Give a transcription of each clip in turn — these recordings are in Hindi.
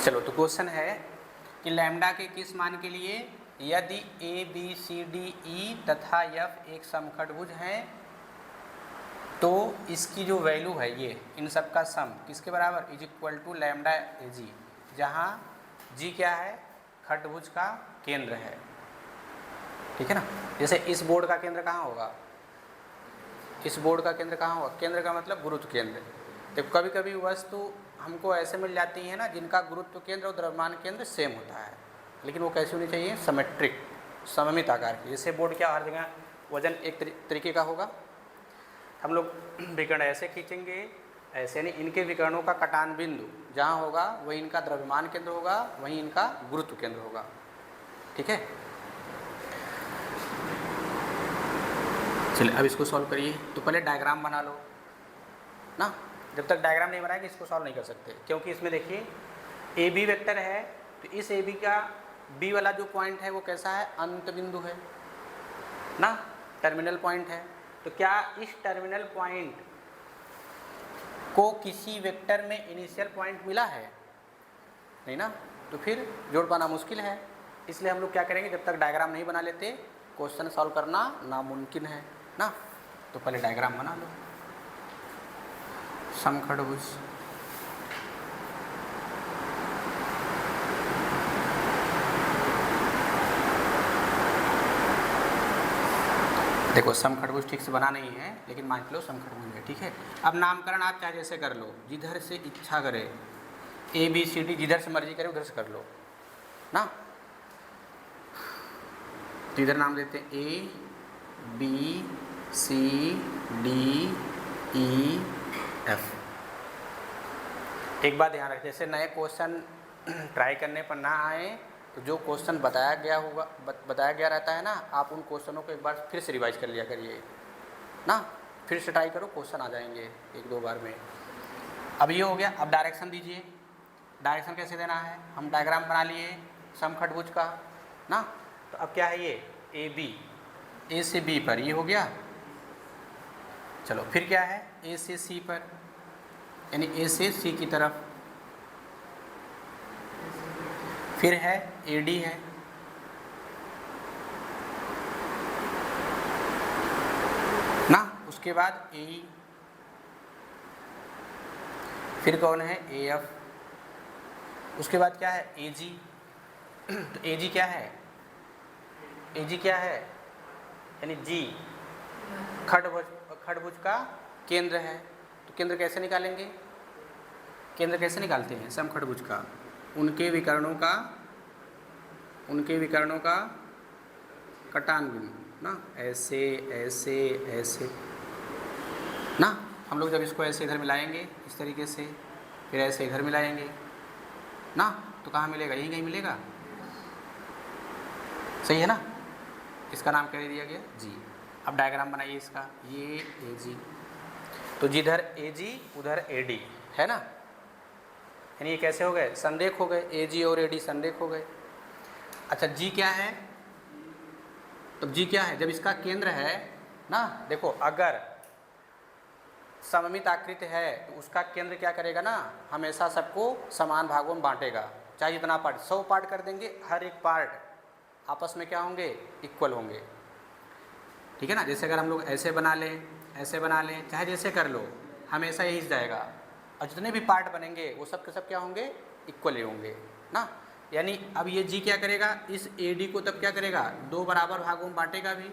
चलो तो क्वेश्चन है कि लैम्डा के किस मान के लिए यदि ए बी सी डी ई तथा एफ एक समखंडभुज है तो इसकी जो वैल्यू है ये इन सब का सम किसके बराबर इज इक्वल टू लैम्डा ए जी, जहाँ जी क्या है खंडभुज का केंद्र है। ठीक है ना। जैसे इस बोर्ड का केंद्र कहाँ होगा, इस बोर्ड का केंद्र कहाँ होगा, केंद्र का मतलब गुरुत्व केंद्र। तो कभी कभी वस्तु हमको ऐसे मिल जाती है ना जिनका गुरुत्व केंद्र और द्रव्यमान केंद्र सेम होता है, लेकिन वो कैसी होनी चाहिए, सिमेट्रिक, सममित आकार की। जैसे बोर्ड क्या हर जगह वजन एक तरीके का होगा, हम लोग विकर्ण ऐसे खींचेंगे ऐसे नहीं, इनके विकर्णों का कटान बिंदु जहाँ होगा वही इनका द्रव्यमान केंद्र होगा, वहीं इनका गुरुत्व केंद्र होगा। ठीक है। चलिए अब इसको सॉल्व करिए। तो पहले डायग्राम बना लो ना, जब तक डायग्राम नहीं बनाएंगे इसको सॉल्व नहीं कर सकते, क्योंकि इसमें देखिए ए बी वेक्टर है, तो इस ए बी का बी वाला जो पॉइंट है वो कैसा है, अंत बिंदु है ना, टर्मिनल पॉइंट है। तो क्या इस टर्मिनल पॉइंट को किसी वेक्टर में इनिशियल पॉइंट मिला है, नहीं ना, तो फिर जोड़ पाना मुश्किल है। इसलिए हम लोग क्या करेंगे, जब तक डायग्राम नहीं बना लेते क्वेश्चन सॉल्व करना नामुमकिन है ना। तो पहले डायग्राम बना लो। समखंडभुज, देखो समखंडभुज ठीक से बना नहीं है, लेकिन मान लो समखंडभुज है। ठीक है। अब नामकरण आप चाहे जैसे कर लो, जिधर से इच्छा करे, ए बी सी डी जिधर से मर्जी करे उधर से कर लो ना। तो इधर नाम देते हैं A B C D E F. एक बात ध्यान रखें, जैसे नए क्वेश्चन ट्राई करने पर ना आए तो जो क्वेश्चन बताया गया रहता है ना, आप उन क्वेश्चनों को एक बार फिर से रिवाइज कर लिया करिए ना, फिर से ट्राई करो, क्वेश्चन आ जाएंगे एक दो बार में। अब ये हो गया। अब डायरेक्शन दीजिए। डायरेक्शन कैसे देना है, हम डायग्राम बना लिए समखंडभुज का ना। तो अब क्या है, ये ए बी, ए से बी पर ये हो गया। चलो फिर क्या है, ए से सी पर, यानी ए से सी की तरफ। फिर है ए डी है, ना, उसके बाद ए ई, फिर कौन है ए एफ, उसके बाद क्या है ए जी। तो ए जी क्या है, ए जी क्या है, यानी जी खंडभुज का केंद्र है। तो केंद्र कैसे निकालेंगे, केंद्र कैसे निकालते हैं समखंडभुज का, उनके विकर्णों का कटान बिंदु ना, ऐसे ऐसे ऐसे ना। हम लोग जब इसको ऐसे इधर मिलाएंगे इस तरीके से, फिर ऐसे इधर मिलाएंगे ना, तो कहाँ मिलेगा, यहीं कहीं मिलेगा। सही है ना। इसका नाम क्या दिया गया, जी। अब डायग्राम बनाइए इसका, ये ए जी, तो जिधर ए जी उधर ए डी है ना, यानी ये कैसे हो गए, संरेख हो गए, ए जी और ए डी संरेख हो गए। अच्छा जी क्या है, तो जी क्या है, जब इसका केंद्र है ना, देखो अगर सममित आकृति है तो उसका केंद्र क्या करेगा ना, हमेशा सबको समान भागों में बांटेगा, चाहे जितना पार्ट 100 पार्ट कर देंगे, हर एक पार्ट आपस में क्या होंगे, इक्वल होंगे। ठीक है ना। जैसे अगर हम लोग ऐसे बना लें, ऐसे बना लें, चाहे जैसे कर लो, हमेशा यही जाएगा, और जितने भी पार्ट बनेंगे वो सब के सब क्या होंगे, इक्वल ही होंगे ना। यानी अब ये जी क्या करेगा, इस ए डी को तब क्या करेगा, 2 बराबर भागों में बांटेगा भी,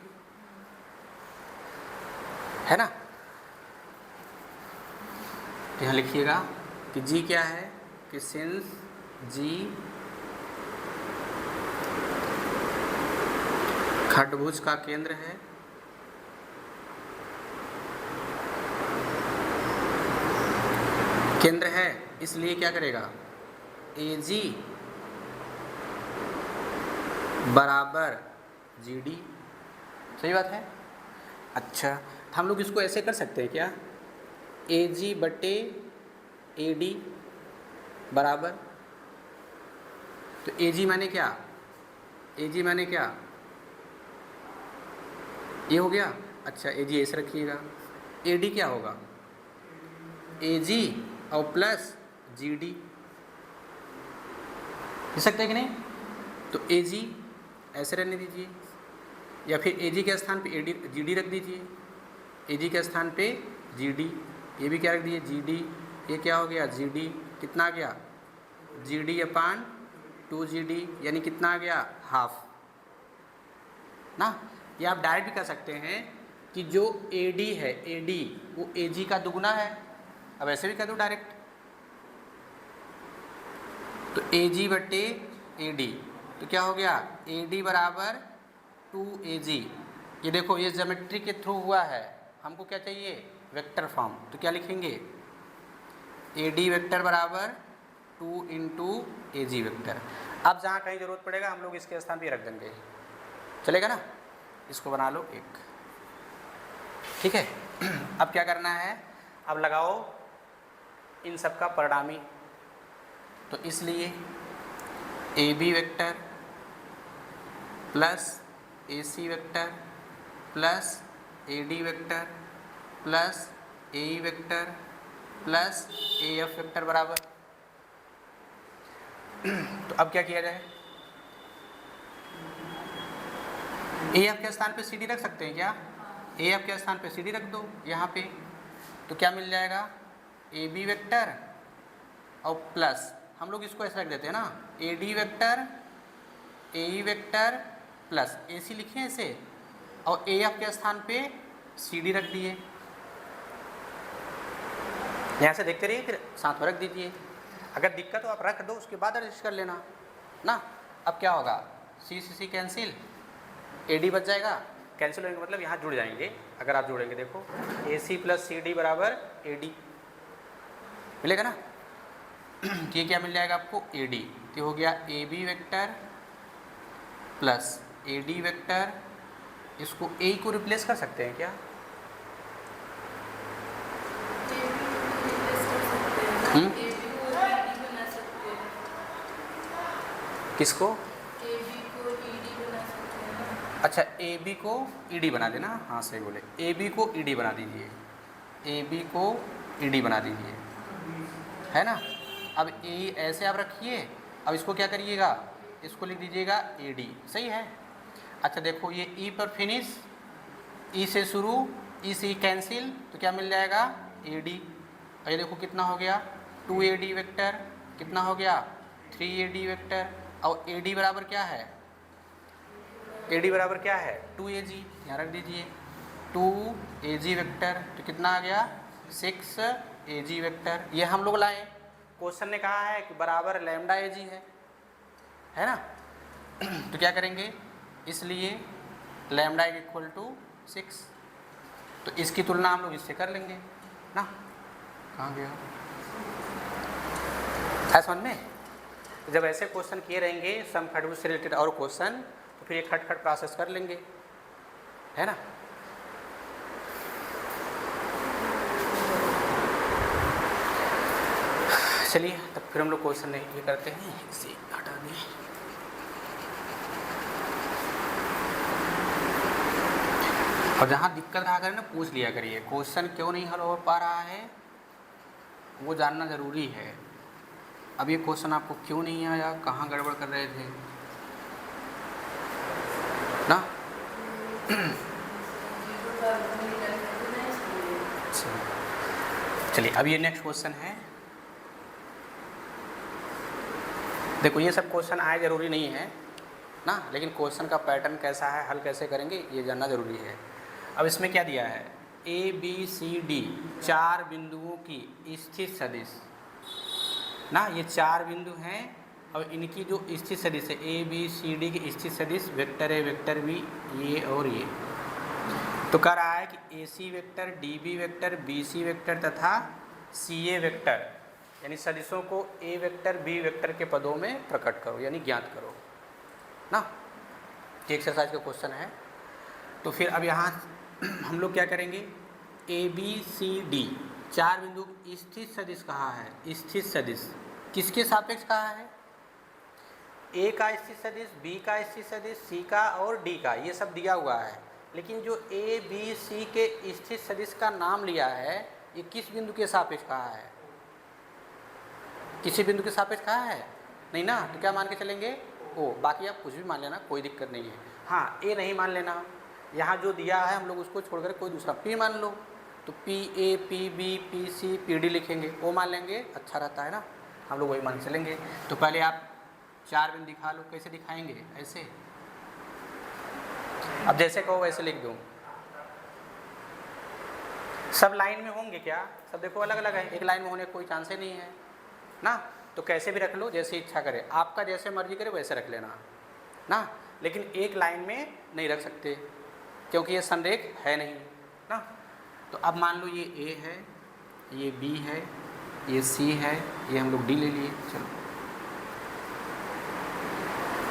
है ना। यहाँ लिखिएगा कि जी क्या है, कि सिंस जी खंडभुज का केंद्र है, केंद्र है, इसलिए क्या करेगा, ए जी बराबर जी डी। सही बात है। अच्छा, हम लोग इसको ऐसे कर सकते हैं क्या, ए जी बटे ए डी बराबर, तो ए जी माने क्या, ए जी माने क्या, ये हो गया। अच्छा ए जी ऐसे रखिएगा, ए डी क्या होगा, ए जी और प्लस जी डी, लिख सकते हैं कि नहीं? तो ए जी ऐसे रहने दीजिए, या फिर ए जी के स्थान पे AD जी डी रख दीजिए, ए जी के स्थान पे जी डी, ये भी क्या रख दीजिए जी डी, ये क्या हो गया जी डी, कितना आ गया जी डी अपान 2GD, यानी कितना आ गया हाफ ना। ये आप डायरेक्ट भी कर सकते हैं कि जो AD है AD वो AG का दुगुना है, अब ऐसे भी कर दो डायरेक्ट, तो AG बटे AD, तो क्या हो गया AD बराबर 2AG। ये देखो ये ज्योमेट्री के थ्रू हुआ है, हमको क्या चाहिए वेक्टर फॉर्म, तो क्या लिखेंगे AD वेक्टर बराबर 2 इंटू AG वेक्टर। अब जहाँ कहीं ज़रूरत पड़ेगा हम लोग इसके स्थान पे रख देंगे, चलेगा ना। इसको बना लो एक, ठीक है। अब क्या करना है, अब लगाओ इन सब का परिणामी, तो इसलिए AB vector plus AC vector plus AD vector plus AE vector plus AF vector बराबर, तो अब क्या किया जाए, AF के स्थान पे CD रख सकते हैं क्या, AF के स्थान पे CD रख दो यहाँ पे, तो क्या मिल जाएगा AB वेक्टर और प्लस, हम लोग इसको ऐसा रख देते हैं ना AD vector AE vector plus AC लिखे इसे, और AF के स्थान पे CD रख दिए, यहाँ से देखते रहिए फिर साथ में रख दीजिए, अगर दिक्कत हो आप रख दो उसके बाद एडजस्ट कर लेना ना। अब क्या होगा C कैंसिल, AD बच जाएगा, कैंसिल होने का मतलब यहाँ जुड़ जाएंगे, अगर आप जोड़ेंगे देखो AC प्लस CD बराबर AD मिलेगा ना। ये क्या मिल जाएगा आपको AD, तो हो गया AB vector plus AD vector, इसको A को रिप्लेस कर सकते हैं क्या, किसको, अच्छा AB को ED बना देना, हाँ सही बोले, AB को ED बना दीजिए, AB को ED बना दीजिए, है ना। अब ए ऐसे आप रखिए, अब इसको क्या करिएगा, इसको लिख दीजिएगा AD, सही है। अच्छा देखो ये E पर फिनिश, E से शुरू, E से कैंसिल, तो क्या मिल जाएगा AD, और ये देखो कितना हो गया 2AD वेक्टर, कितना हो गया 3AD वेक्टर, और AD बराबर क्या है, AD बराबर क्या है 2AG, यहाँ रख दीजिए 2AG वेक्टर, तो कितना आ गया 6AG वेक्टर। ये हम लोग लाए, क्वेश्चन ने कहा है कि बराबर लैम्डा AG है ना। तो क्या करेंगे, इसलिए लैम्डा इक्वल टू 6, तो इसकी तुलना हम लोग इससे कर लेंगे ना। कहाँ गया है समझ में, जब ऐसे क्वेश्चन किए रहेंगे समखंडभुज से रिलेटेड और क्वेश्चन, तो फिर एक खटखट प्रोसेस कर लेंगे, है ना। चलिए तब फिर हम लोग क्वेश्चन ये करते हैं, इसे हटा दें। और जहाँ दिक्कत रहा करें ना पूछ लिया करिए, क्वेश्चन क्यों नहीं हल हो पा रहा है वो जानना ज़रूरी है। अब ये क्वेश्चन आपको क्यों नहीं आया, कहाँ गड़बड़ कर रहे थे ना। चलिए अब ये नेक्स्ट क्वेश्चन है, देखो ये सब क्वेश्चन आए ज़रूरी नहीं है ना, लेकिन क्वेश्चन का पैटर्न कैसा है, हल कैसे करेंगे ये जानना ज़रूरी है। अब इसमें क्या दिया है, ABCD 4 बिंदुओं की स्थित सदिश ना, ये 4 बिंदु हैं और इनकी जो स्थित सदिश है ABCD की स्थित सदिश वेक्टर A वेक्टर B ये और ये, तो कह रहा है कि AC vector DB vector BC vector तथा CA वेक्टर यानी सदिशों को A वेक्टर B वेक्टर के पदों में प्रकट करो यानी ज्ञात करो ना। ये एक्सरसाइज का क्वेश्चन है। तो फिर अब यहाँ हम लोग क्या करेंगे, ABCD 4 बिंदु स्थित सदिश कहा है, स्थित सदिश किसके सापेक्ष कहा है, A का स्थित सदिश, B का स्थित सदिश, C का और D का, ये सब दिया हुआ है। लेकिन जो ABC के स्थित सदिश का नाम लिया है ये किस बिंदु के सापेक्ष कहा है, किसी बिंदु के सापेक्ष कहा है नहीं ना, तो क्या मान के चलेंगे ओ, बाकी आप कुछ भी मान लेना, कोई दिक्कत नहीं है। हाँ, ए नहीं मान लेना, यहाँ जो दिया है हम लोग उसको छोड़कर कोई दूसरा पी मान लो, तो P A P B P C P D लिखेंगे, ओ मान लेंगे, अच्छा रहता है ना, हम लोग वही मान चलेंगे। तो पहले आप 4 बिंदु दिखा लो, कैसे दिखाएंगे, ऐसे, अब जैसे कहो वैसे लिख दूँ। सब लाइन में होंगे क्या, सब देखो अलग अलग है, एक लाइन में होने का कोई चांस ही नहीं है ना, तो कैसे भी रख लो, जैसे इच्छा करे, आपका जैसे मर्जी करे वैसे रख लेना ना, लेकिन एक लाइन में नहीं रख सकते क्योंकि ये संरेख है नहीं ना। तो अब मान लो ये ए है, ये बी है, ये सी है, ये हम लोग डी ले लिए। चलो,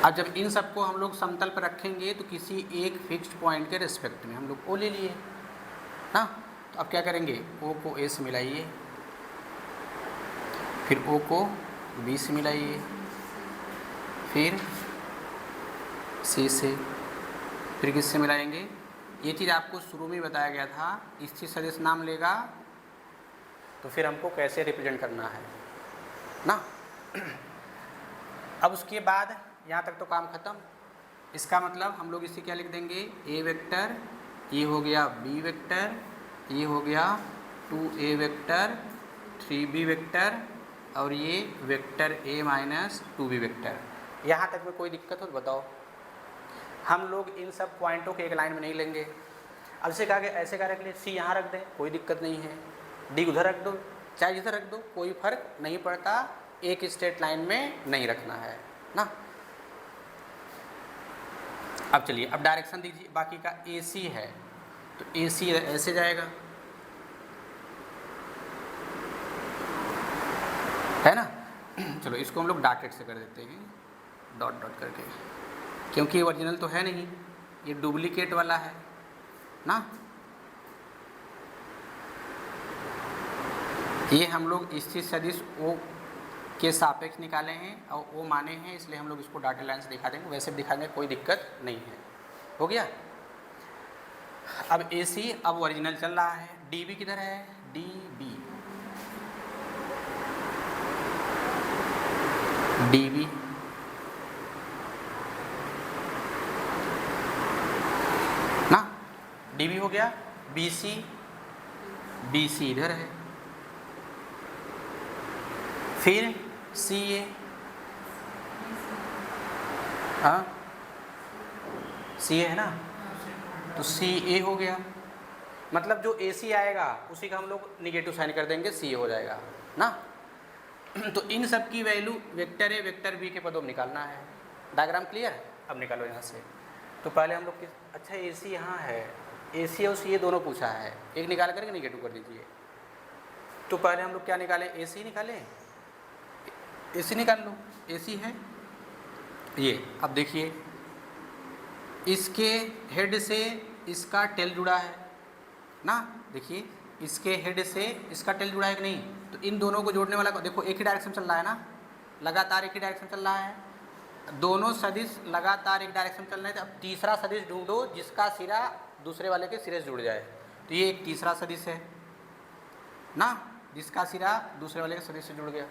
अब जब इन सबको हम लोग समतल पर रखेंगे तो किसी एक फिक्स्ड पॉइंट के रिस्पेक्ट में हम लोग ओ ले लिए ना। तो अब क्या करेंगे, ओ को ए से मिलाइए, फिर ओ को बी से मिलाइए, फिर सी से, फिर किससे मिलाएंगे। ये चीज़ आपको शुरू में बताया गया था, स्थिर सदिश नाम लेगा तो फिर हमको कैसे रिप्रेजेंट करना है ना। अब उसके बाद यहाँ तक तो काम खत्म। इसका मतलब हम लोग इसे क्या लिख देंगे, ए वेक्टर, ये हो गया बी वेक्टर, ये हो गया 2a वेक्टर, 3b वेक्टर, और ये vector a minus 2b vector. यहाँ तक में कोई दिक्कत हो तो बताओ। हम लोग इन सब पॉइंटों के एक लाइन में नहीं लेंगे। अब से कहा कि ऐसे क्या रख ले, सी यहाँ रख दें, कोई दिक्कत नहीं है, डी उधर रख दो, चाहे जिधर रख दो, कोई फर्क नहीं पड़ता, एक स्ट्रेट लाइन में नहीं रखना है ना। अब चलिए, अब डायरेक्शन दीजिए, बाकी का ए सी है तो ए सी ऐसे जाएगा, है ना। चलो इसको हम लोग डॉटेड से कर देते हैं, डॉट डॉट करके, क्योंकि ओरिजिनल तो है नहीं, ये डुप्लीकेट वाला है ना। ये हम लोग स्थिर सदिश ओ के सापेक्ष निकाले हैं और ओ माने हैं, इसलिए हम लोग इसको डॉटेड लाइन से दिखा देंगे, वैसे भी दिखाने कोई दिक्कत नहीं है। हो गया। अब ए सी अब ओरिजिनल चल रहा है, डी बी किधर है, डी बी, डी बी ना, डी बी हो गया, बी सी इधर है, फिर सी ए, हाँ सी ए है ना, तो सी ए हो गया, मतलब जो ए सी आएगा उसी का हम लोग निगेटिव साइन कर देंगे, सी ए हो जाएगा ना। तो इन सब की value vector A vector B के पदों में निकालना है। डायग्राम क्लियर है, अब निकालो यहाँ से। तो पहले हम लोग अच्छा ए सी यहाँ है, ए सी और सी ए दोनों पूछा है, एक निकाल करके निगेटिव कर दीजिए। तो पहले हम लोग क्या निकालें, ए सी निकालें, ए सी निकाल लो, ए सी है ये। अब देखिए इसके हेड से इसका टेल जुड़ा है ना, देखिए इसके हेड से इसका टेल जुड़ा है कि नहीं, तो इन दोनों को जोड़ने वाला को देखो एक ही डायरेक्शन चल रहा है ना, लगातार एक ही डायरेक्शन चल रहा है, दोनों सदिश लगातार एक डायरेक्शन चल रहे थे। अब तीसरा सदिश ढूंढो जिसका सिरा दूसरे वाले के सिरे से जुड़ जाए, तो ये एक तीसरा सदिश है ना, जिसका सिरा दूसरे वाले के सदिश से जुड़ गया,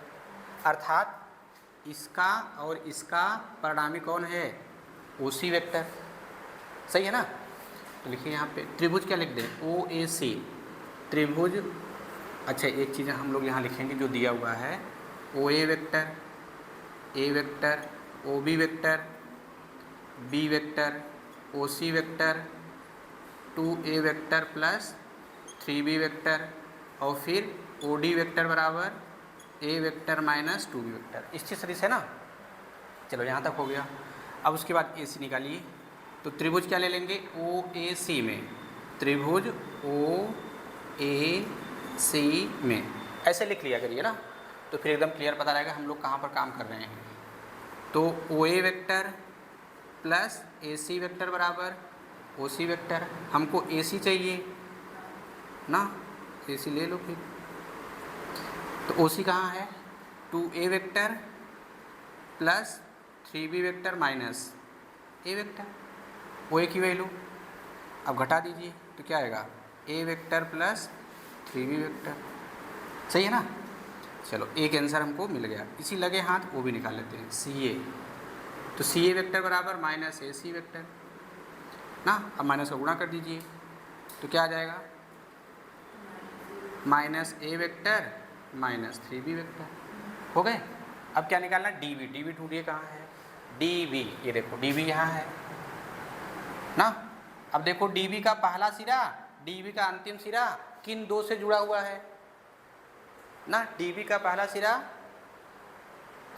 अर्थात इसका और इसका परिणामी कौन है, ओसी वेक्टर, सही है ना। तो लिखिए यहाँ पे त्रिभुज क्या लिख दें, ओ ए सी त्रिभुज। अच्छा एक चीज़ हम लोग यहाँ लिखेंगे जो दिया हुआ है, O A vector, O B vector, B vector, O C vector, 2a vector plus 3b vector, और फिर ओ डी वेक्टर बराबर ए वेक्टर माइनस 2b वेक्टर। स्थिर सदिश है ना। चलो यहाँ तक हो गया। अब उसके बाद ए सी निकालिए, तो त्रिभुज क्या ले लेंगे, ओ ए सी में, त्रिभुज ओ ए सी में, ऐसे लिख लिया करिए ना, तो फिर एकदम क्लियर पता रहेगा हम लोग कहाँ पर काम कर रहे हैं। तो ओ A vector plus A C vector बराबर ओ सी वेक्टर, हमको ए सी चाहिए ना, ए सी ले लो फिर। तो ओ सी कहाँ है, 2a vector plus 3b vector minus A vector, O A की वैल्यू अब घटा दीजिए तो क्या आएगा, ए वेक्टर प्लस 3b वेक्टर, सही है ना। चलो एक आंसर हमको मिल गया। इसी लगे हाथ वो भी निकाल लेते हैं, सी ए। तो सी ए वेक्टर बराबर माइनस ए सी वेक्टर ना। अब माइनस का गुणा कर दीजिए तो क्या आ जाएगा, minus A vector minus 3b vector हो गए। अब क्या निकालना, डी बी। डी बी ढूंढिए कहाँ है, डी बी, ये देखो डी बी यहाँ है ना। अब देखो डी बी का पहला सिरा, डी बी का अंतिम सिरा किन दो से जुड़ा हुआ है ना। डी बी का पहला सिरा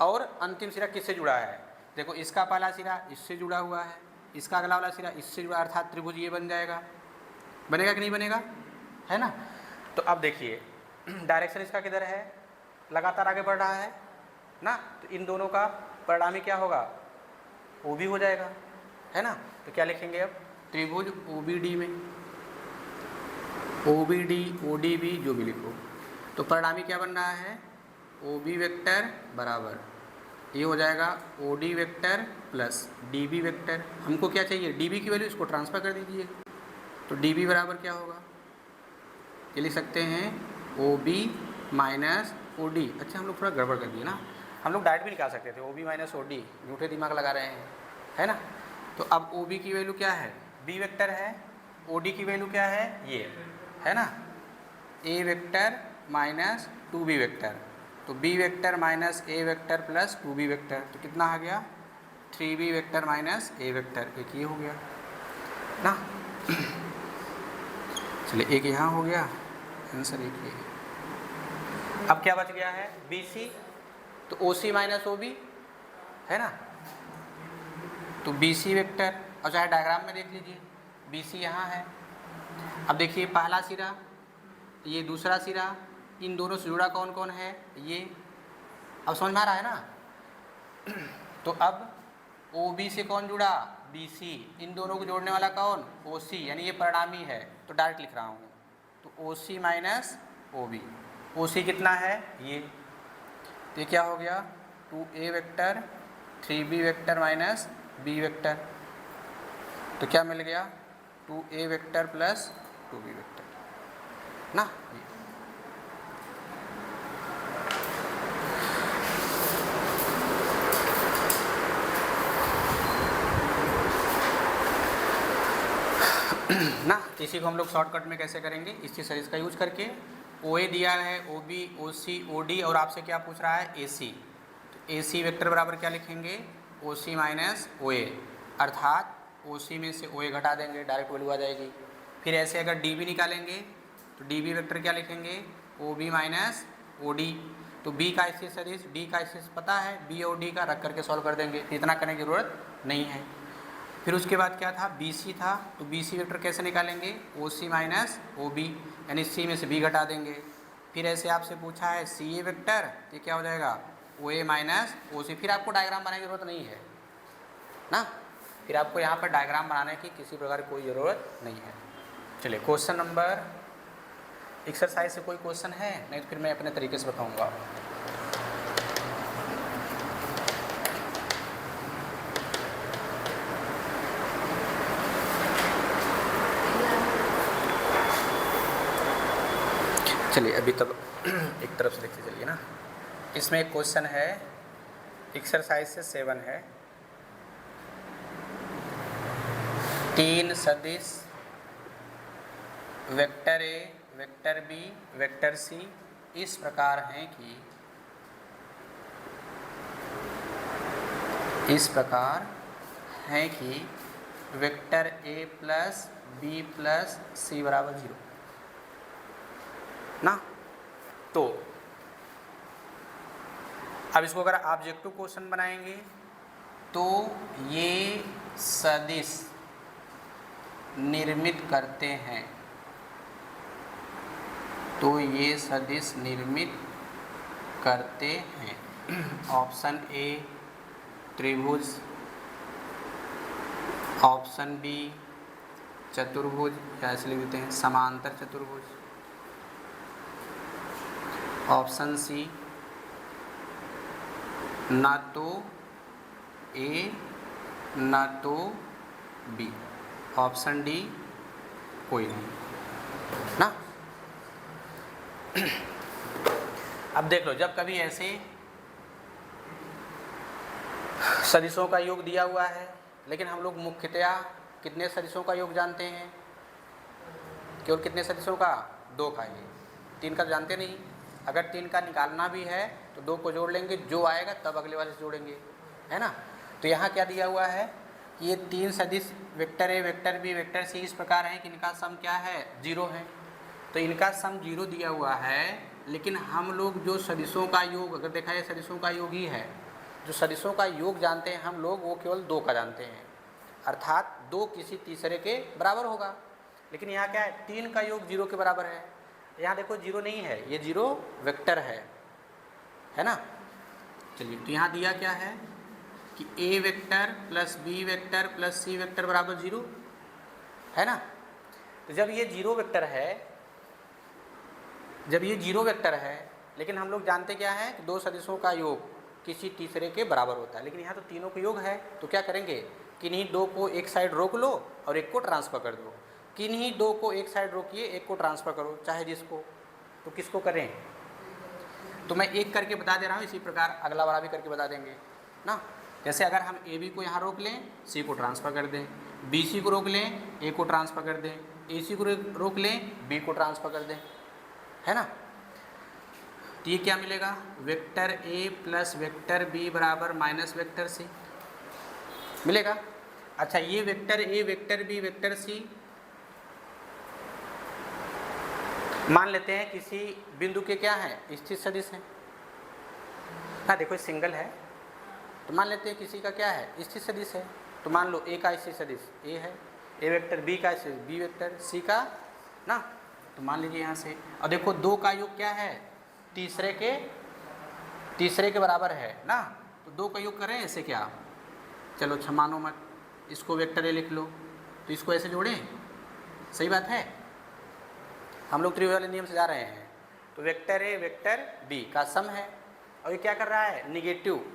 और अंतिम सिरा किससे जुड़ा है, देखो इसका पहला सिरा इससे जुड़ा हुआ है, इसका अगला वाला सिरा इससे जुड़ा, अर्थात त्रिभुज ये बन जाएगा। बनेगा कि नहीं बनेगा, है ना। तो अब देखिए डायरेक्शन इसका किधर है, लगातार आगे बढ़ रहा है ना। तो इन दोनों का परिणामी क्या होगा, ओ बी हो जाएगा, है ना। तो क्या लिखेंगे अब, त्रिभुज ओ बी डी में, O B D O D B जो भी लिखो। तो परिणामी क्या बन रहा है, ओ बी वेक्टर बराबर ये हो जाएगा O D vector plus D B vector. हमको क्या चाहिए, डी बी की वैल्यू, इसको ट्रांसफर कर दीजिए। तो डी बी बराबर क्या होगा, ये लिख सकते हैं O B minus O D. अच्छा हम लोग थोड़ा गड़बड़ कर दिए ना, हम लोग डायरेक्ट भी निकाल सकते थे, O B minus O D, झूठे दिमाग लगा रहे हैं, है ना। तो अब ओ बी की वैल्यू क्या है, बी वेक्टर है, ओ डी की वैल्यू क्या है, ये है ना, ए वेक्टर माइनस 2b वेक्टर। तो b vector minus A vector plus 2b vector, तो कितना आ गया, 3b vector minus A vector, एक ये हो गया ना। चलिए एक यहाँ हो गया आंसर, एक ये। अब क्या बच गया है, बी सी। तो ओ सी माइनस ओ बी है ना। तो बी सी वेक्टर, और चाहे डायग्राम में देख लीजिए, बी सी यहाँ है। अब देखिए पहला सिरा, ये दूसरा सिरा, इन दोनों से जुड़ा कौन कौन है, ये। अब समझ में आ रहा है ना। तो अब ओ बी से कौन जुड़ा, बी सी, इन दोनों को जोड़ने वाला कौन, ओ सी, यानी ये परिणामी है, तो डायरेक्ट लिख रहा हूँ। तो ओ सी माइनस ओ बी, ओ सी कितना है ये, तो ये क्या हो गया, 2a vector 3b vector minus b vector. तो क्या मिल गया, 2a vector plus 2b vector ना। ना इसी को हम लोग शॉर्टकट में कैसे करेंगे, इसी सीरीज का यूज करके। ओ ए दिया है, ओ बी, ओ सी, ओ डी, और आपसे क्या पूछ रहा है, ए सी। तो ए सी वेक्टर बराबर क्या लिखेंगे, ओ सी माइनस ओ ए, अर्थात ओ सी में से ओ ए घटा देंगे, डायरेक्ट वैल्यू आ जाएगी। फिर ऐसे अगर डी बी निकालेंगे तो डी बी वेक्टर क्या लिखेंगे, O B minus O D. तो बी का स्थिर सदिश, डी का स्थिर पता है, बी और डी का रख करके सॉल्व कर देंगे, इतना करने की ज़रूरत नहीं है। फिर उसके बाद क्या था, बी सी था। तो बी सी वेक्टर कैसे निकालेंगे, ओ सी माइनस ओ बी, यानी सी में से बी घटा देंगे। फिर ऐसे आपसे पूछा है सी ए वेक्टर, तो क्या हो जाएगा, ओ ए माइनस ओ सी। फिर आपको डायग्राम बनाने की ज़रूरत नहीं है ना, फिर आपको यहाँ पर डायग्राम बनाने की किसी प्रकार कोई ज़रूरत नहीं है। चलिए क्वेश्चन नंबर, एक्सरसाइज से कोई क्वेश्चन है, नहीं तो फिर मैं अपने तरीके से बताऊँगा। चलिए अभी तब एक तरफ से देखते चलिए ना। इसमें एक क्वेश्चन है, एक्सरसाइज से 7 है, 3 सदिश vector A, vector B, vector C इस प्रकार हैं कि, इस प्रकार हैं कि vector A plus B plus C बराबर 0 ना। तो अब इसको अगर ऑब्जेक्टिव क्वेश्चन बनाएंगे तो ये सदिश निर्मित करते हैं, तो ये सदिश निर्मित करते हैं। ऑप्शन ए त्रिभुज, ऑप्शन बी चतुर्भुज, या ऐसे लिख देते हैं समांतर चतुर्भुज, ऑप्शन सी ना तो ए ना तो बी, ऑप्शन डी कोई नहीं ना। अब देख लो, जब कभी ऐसे सदिशों का योग दिया हुआ है, लेकिन हम लोग मुख्यतया कितने सदिशों का योग जानते हैं? केवल कितने सदिशों का? 2 का ही, 3 का जानते नहीं। अगर 3 का निकालना भी है तो 2 को जोड़ लेंगे, जो आएगा तब अगले वाले से जोड़ेंगे, है ना। तो यहाँ क्या दिया हुआ है कि ये 3 सदिश vector A, vector B, vector C इस प्रकार हैं कि इनका सम क्या है? 0 है। तो इनका सम 0 दिया हुआ है, लेकिन हम लोग जो सदिशों का योग, अगर देखा है सदिशों का योग ही है, जो सदिशों का योग जानते हैं हम लोग वो केवल 2 का जानते हैं, अर्थात 2 किसी तीसरे के बराबर होगा। लेकिन यहाँ क्या है? 3 का योग 0 के बराबर है। यहाँ देखो 0 नहीं है, ये 0 वेक्टर है ना। चलिए, तो यहाँ दिया क्या है कि A vector plus B vector plus C vector बराबर 0 है ना। तो जब ये 0 वेक्टर है, जब ये 0 वेक्टर है, लेकिन हम लोग जानते क्या है कि 2 सदिशों का योग किसी तीसरे के बराबर होता है, लेकिन यहाँ तो तीनों का योग है। तो क्या करेंगे, किन्हीं 2 को एक साइड रोक लो और एक को ट्रांसफर कर दो। किन्हीं 2 को एक साइड रोकिए, एक को ट्रांसफर करो, चाहे जिसको। तो किसको करें? तो मैं एक करके बता दे रहा हूँ, इसी प्रकार अगला वाला भी करके बता देंगे ना। जैसे अगर हम ए बी को यहाँ रोक लें, सी को ट्रांसफ़र कर दें, बी सी को रोक लें, ए को ट्रांसफ़र कर दें, ए सी को रोक लें, बी को ट्रांसफ़र कर दें, है ना। तो ये क्या मिलेगा? Vector A plus vector B बराबर माइनस वेक्टर सी मिलेगा। अच्छा, ये vector A, vector B, vector C मान लेते हैं किसी बिंदु के क्या है? स्थित सदिश है ना। देखो सिंगल है तो मान लेते हैं किसी का क्या है? स्थित सदिश है। तो मान लो ए का स्थित सदिश ए है, ए वेक्टर, बी का स्थित बी वेक्टर, सी का ना। तो मान लीजिए यहाँ से, और देखो 2 का योग क्या है? तीसरे के बराबर है ना। तो 2 का योग करें ऐसे क्या? चलो मानो मत, इसको वेक्टर ए लिख लो, तो इसको ऐसे जोड़ें, सही बात है। हम लोग त्रिविध वाले नियम से जा रहे हैं। तो वेक्टर ए वेक्टर बी का सम है, और ये क्या कर रहा है? निगेटिव।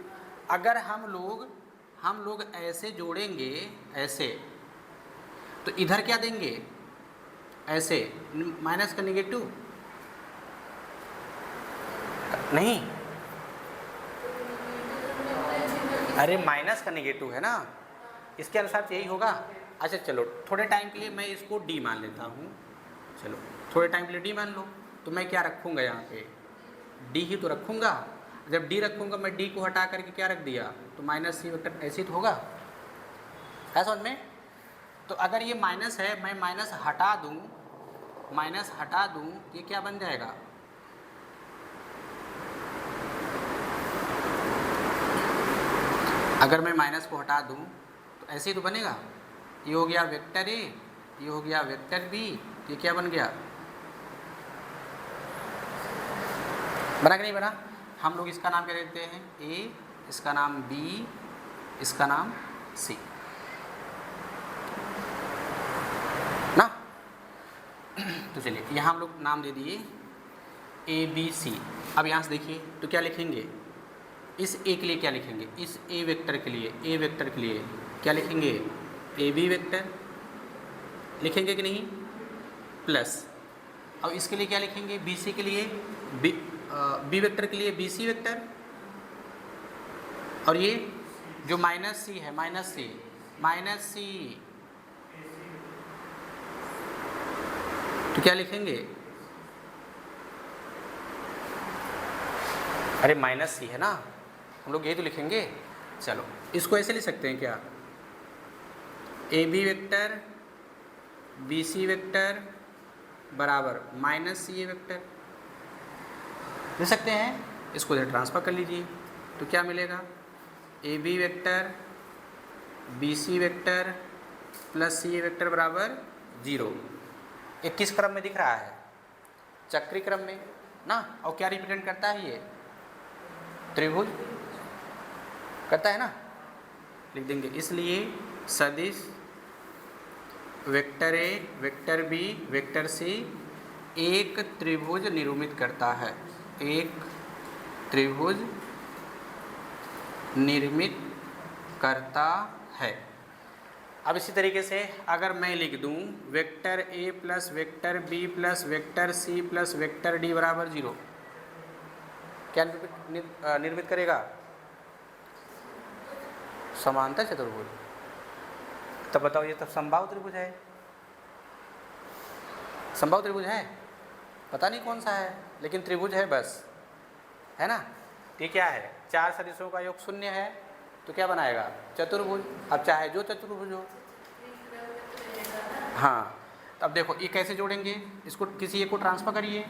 अगर हम लोग ऐसे जोड़ेंगे, ऐसे, तो इधर क्या देंगे? ऐसे, माइनस का निगेटिव नहीं, अरे माइनस का निगेटिव है ना, इसके अनुसार यही होगा। अच्छा चलो, थोड़े टाइम के लिए मैं इसको डी मान लेता हूँ। चलो थोड़े टाइम के लिए डी मान लो। तो मैं क्या रखूँगा यहाँ पे? डी ही तो रखूँगा। जब डी रखूँगा, मैं डी को हटा करके क्या रख दिया? तो माइनस सी वेक्टर, ऐसे ही तो होगा, है समझ में। तो अगर ये माइनस है, मैं माइनस हटा दूँ, तो ये क्या बन जाएगा? अगर मैं माइनस को हटा दूँ तो ऐसे ही तो बनेगा। ये हो गया वेक्टर ए, ये हो गया वेक्टर बी, ये क्या बन गया? बना कि नहीं बना? हम लोग इसका नाम क्या देते हैं? ए, इसका नाम बी, इसका नाम सी ना। तो चलिए यहाँ हम लोग नाम दे दिए ए बी सी। अब यहाँ से देखिए तो क्या लिखेंगे? इस ए के लिए क्या लिखेंगे? इस ए वेक्टर के लिए, ए वेक्टर के लिए क्या लिखेंगे? ए बी वेक्टर लिखेंगे कि नहीं? प्लस, और इसके लिए क्या लिखेंगे? बी सी के लिए, बी वेक्टर के लिए बी सी वेक्टर, और ये जो माइनस सी है, माइनस सी, तो क्या लिखेंगे? अरे माइनस सी है ना, हम लोग ये तो लिखेंगे। चलो इसको ऐसे लिख सकते हैं क्या? A B vector B C vector बराबर माइनस सी ए वेक्टर लिख सकते हैं। इसको इधर ट्रांसफर कर लीजिए, तो क्या मिलेगा? A B vector B C vector plus C A vector बराबर 0। ये किस क्रम में दिख रहा है? चक्री क्रम में ना। और क्या रिप्रेजेंट करता है? ये त्रिभुज करता है ना, लिख देंगे। इसलिए सदिश vector A, vector B, vector C एक त्रिभुज निर्मित करता है, एक त्रिभुज निर्मित करता है। अब इसी तरीके से अगर मैं लिख दूं vector A plus vector B plus vector C plus vector D बराबर 0, क्या निर्मित करेगा? समांतर चतुर्भुज। तब बताओ ये तब समबाहु त्रिभुज है। समबाहु त्रिभुज है, पता नहीं कौन सा है, लेकिन त्रिभुज है बस, है ना। ये क्या है? चार सदिशों का योग शून्य है, तो क्या बनाएगा? चतुर्भुज। अब चाहे जो चतुर्भुज हो। हाँ, अब देखो ये कैसे जोड़ेंगे, इसको किसी एक को ट्रांसफर करिए,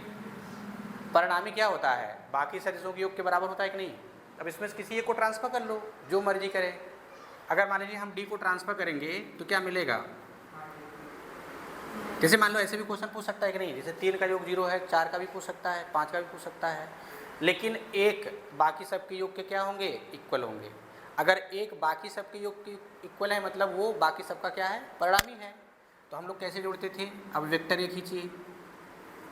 परिणामी क्या होता है? बाकी सदिशों के योग के बराबर होता है कि नहीं। अब इसमें से किसी एक को ट्रांसफर कर लो, जो मर्जी करे। अगर मान लीजिए हम डी को ट्रांसफर करेंगे तो क्या मिलेगा? जैसे मान लो ऐसे भी क्वेश्चन पूछ सकता है कि नहीं, जैसे 3 का योग 0 है, 4 का भी पूछ सकता है, 5 का भी पूछ सकता है, लेकिन एक बाकी सबके योग के क्या होंगे? इक्वल होंगे। अगर एक बाकी सबके योग के इक्वल है मतलब वो बाकी सबका क्या है? परिणामी है। तो हम लोग कैसे जोड़ते थे? अब वेक्टर ये खींचिए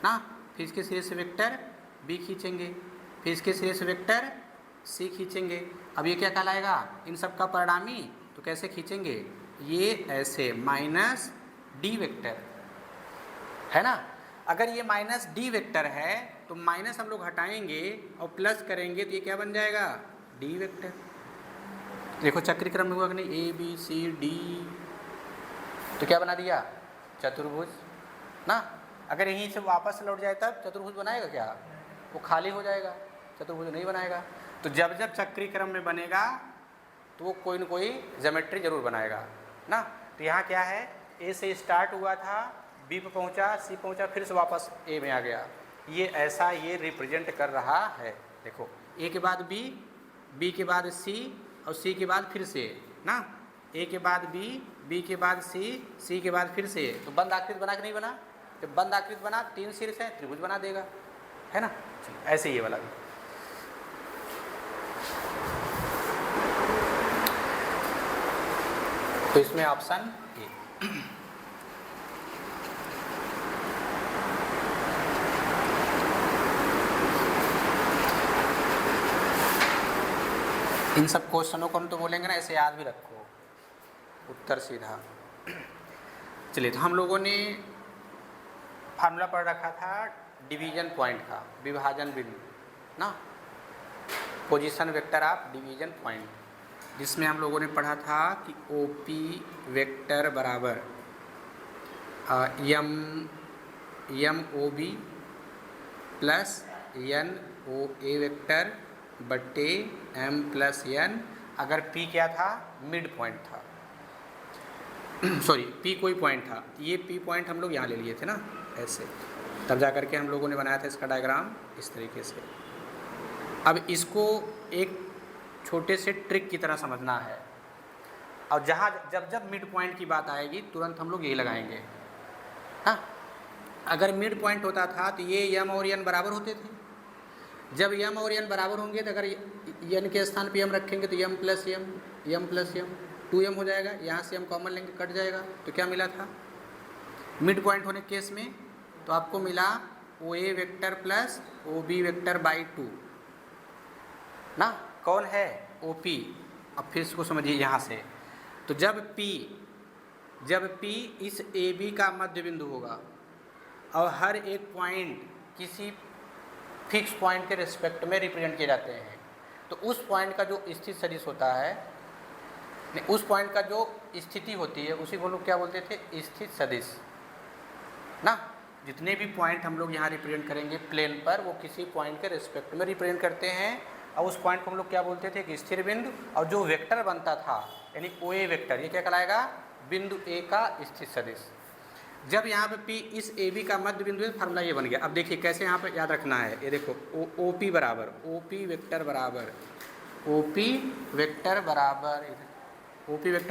ना, फिर इसके सिरे से वेक्टर बी खींचेंगे, फिर इसके सिरे से वेक्टर सी खींचेंगे। अब ये क्या कहलाएगा? इन सब का परिणामी। तो कैसे खींचेंगे? ये ऐसे माइनस डी वेक्टर, है ना। अगर ये माइनस डी वेक्टर है तो माइनस हम लोग हटाएंगे और प्लस करेंगे तो ये क्या बन जाएगा? D vector. देखो चक्री क्रम में हुआ कि नहीं, ए बी सी डी, तो क्या बना दिया? चतुर्भुज ना। अगर यहीं से वापस लौट जाए तब चतुर्भुज बनाएगा क्या? वो खाली हो जाएगा, चतुर्भुज नहीं बनाएगा। तो जब जब चक्री क्रम में बनेगा तो वो कोई न कोई ज्योमेट्री जरूर बनाएगा ना। तो यहाँ क्या है? ए से स्टार्ट हुआ था, बी पे पहुँचा, सी पहुँचा, फिर से वापस ए में आ गया। ये ऐसा ये रिप्रेजेंट कर रहा है। देखो ए के बाद बी, बी के बाद सी और सी के बाद फिर से ना, ए के बाद बी, बी के बाद सी, सी के बाद फिर से। तो बंद आकृति बना कि नहीं बना? जब बंद आकृति बना 3 सिर से त्रिभुज बना देगा, है ना। ऐसे ये वाला भी। तो इसमें ऑप्शन ए। इन सब क्वेश्चनों को हम तो बोलेंगे ना, ऐसे याद भी रखो, उत्तर सीधा। चलिए, तो हम लोगों ने फार्मूला पढ़ रखा था डिवीजन पॉइंट का, विभाजन बिंदु ना, position vector of division point, जिसमें हम लोगों ने पढ़ा था कि OP वेक्टर बराबर यम OB प्लस NOA वेक्टर बट्टे M प्लस N, अगर P क्या था? मिड पॉइंट था, सॉरी P कोई पॉइंट था। ये P पॉइंट हम लोग यहाँ ले लिए थे ना, ऐसे, तब जा करके हम लोगों ने बनाया था इसका डायग्राम इस तरीके से। अब इसको एक छोटे से ट्रिक की तरह समझना है, और जहाँ जब जब मिड पॉइंट की बात आएगी तुरंत हम लोग यही लगाएंगे। हाँ, अगर मिड पॉइंट होता था तो ये M और N बराबर होते थे। जब M और N बराबर होंगे तो अगर N के स्थान पे M रखेंगे तो M प्लस M 2M हो जाएगा। यहाँ से M कॉमन लेंगे, कट जाएगा। तो क्या मिला था मिड पॉइंट होने केस में? तो आपको मिला OA vector plus OB vector by 2 ना। कौन है? OP। अब फिर इसको समझिए यहाँ से, तो जब P इस AB का मध्य बिंदु होगा और हर एक पॉइंट किसी फिक्स पॉइंट के रिस्पेक्ट में रिप्रेजेंट किए जाते हैं, तो उस पॉइंट का जो स्थित सदिश होता है, उस पॉइंट का जो स्थिति होती है, उसी को लोग क्या बोलते थे? स्थित सदिश ना। जितने भी पॉइंट हम लोग यहाँ रिप्रेजेंट करेंगे प्लेन पर, वो किसी पॉइंट के रिस्पेक्ट में रिप्रेजेंट करते हैं, और उस पॉइंट को हम लोग क्या बोलते थे? कि स्थिर बिंदु। और जो वेक्टर बनता था यानी OA वेक्टर, ये क्या कहलाएगा? बिंदु A का स्थित सदिश। जब यहाँ पे P इस AB का मध्य बिंदु है, फार्मूला ये बन गया। अब देखिए कैसे यहाँ पे याद रखना है, ये देखो OP बराबर OP वेक्टर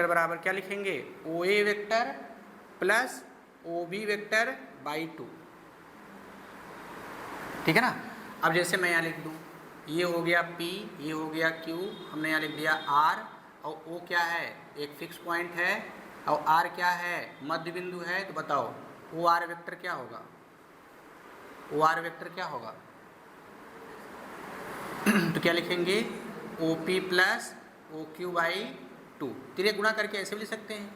बराबर क्या लिखेंगे? OA vector plus OB vector by 2, ठीक है ना। अब जैसे मैं यहाँ लिख दूँ, ये हो गया P, ये हो गया Q, हमने यहाँ लिख दिया R, और O क्या है? एक फिक्स पॉइंट है, और R क्या है? मध्य बिंदु है। तो बताओ OR वेक्टर क्या होगा? OR वेक्टर क्या होगा? तो क्या लिखेंगे? OP प्लस OQ बाई 2, तिरे गुणा करके ऐसे भी लिख सकते हैं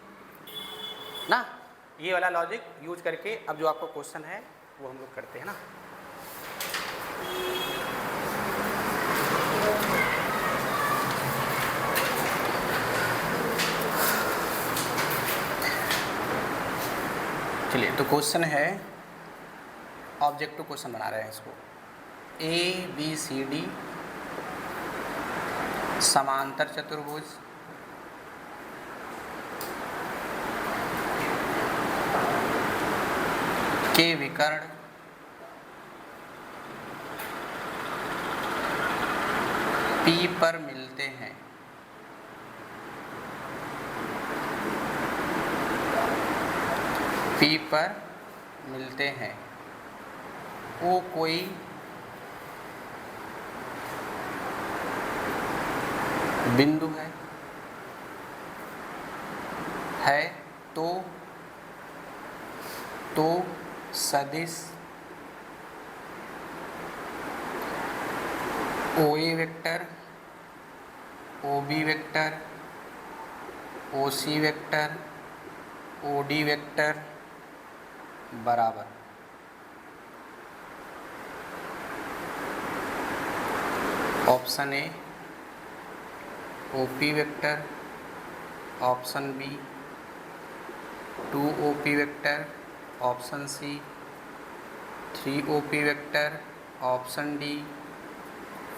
ना। ये वाला लॉजिक यूज करके अब जो आपको क्वेश्चन है वो हम लोग करते हैं ना। चलिए, तो क्वेश्चन है, ऑब्जेक्टिव क्वेश्चन बना रहे हैं इसको। ए बी सी डी समांतर चतुर्भुज के विकर्ण पी पर मिलते हैं। पी पर मिलते हैं। वो कोई बिंदु है तो सदिश OA vector, OB vector, OC vector, OD vector बराबर option A OP vector, option B 2OP vector, option C 3OP vector, option D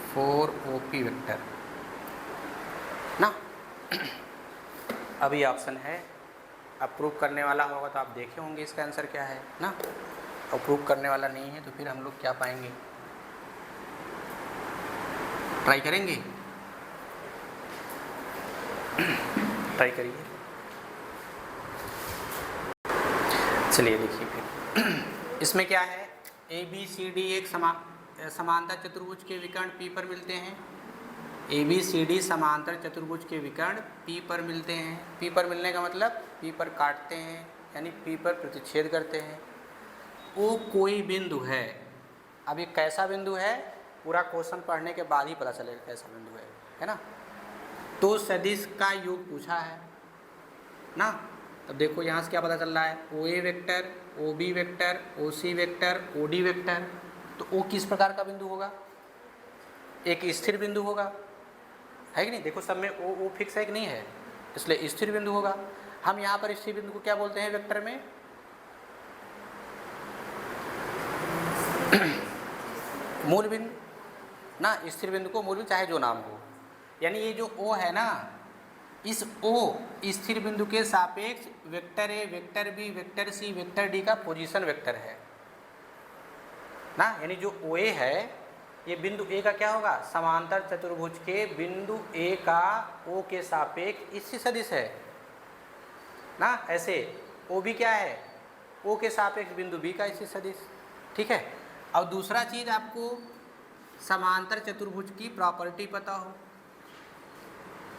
4OP vector ना। अभी ऑप्शन है, अप्रूव करने वाला होगा तो आप देखे होंगे इसका आंसर क्या है ना। अप्रूव करने वाला नहीं है तो फिर हम लोग क्या पाएंगे, ट्राई करेंगे। ट्राई करिए। चलिए देखिए फिर इसमें क्या है, ए बी सी डी एक समांतर चतुर्भुज के विकर्ण P पर मिलते हैं। ए बी सी डी समांतर चतुर्भुज के विकर्ण P पर मिलते हैं। P पर मिलने का मतलब P पर काटते हैं, यानी P पर प्रतिच्छेद करते हैं। वो कोई बिंदु है। अब ये कैसा बिंदु है, पूरा क्वेश्चन पढ़ने के बाद ही पता चलेगा कैसा बिंदु है ना। तो सदिश का योग पूछा है ना। तब देखो यहाँ से क्या पता चल रहा है, OA vector, OB vector, OC vector, OD vector. तो O किस प्रकार का बिंदु होगा, एक स्थिर बिंदु होगा, है कि नहीं। देखो सब में O फिक्स है कि नहीं है, इसलिए स्थिर बिंदु होगा। हम यहाँ पर स्थिर बिंदु को क्या बोलते हैं वेक्टर में, मूल बिंदु ना। स्थिर बिंदु को मूल बिंदु चाहे जो नाम हो, यानी ये जो O है ना, इस O स्थिर बिंदु के सापेक्ष vector A, vector B, vector C, vector D का पोजीशन वेक्टर है ना। यानी जो OA है, ये बिंदु A का क्या होगा, समांतर चतुर्भुज के बिंदु A का O के सापेक्ष इससे सदिश है ना। ऐसे OB क्या है, O के सापेक्ष बिंदु B का इससे सदिश, ठीक है। अब दूसरा चीज, आपको समांतर चतुर्भुज की प्रॉपर्टी पता हो।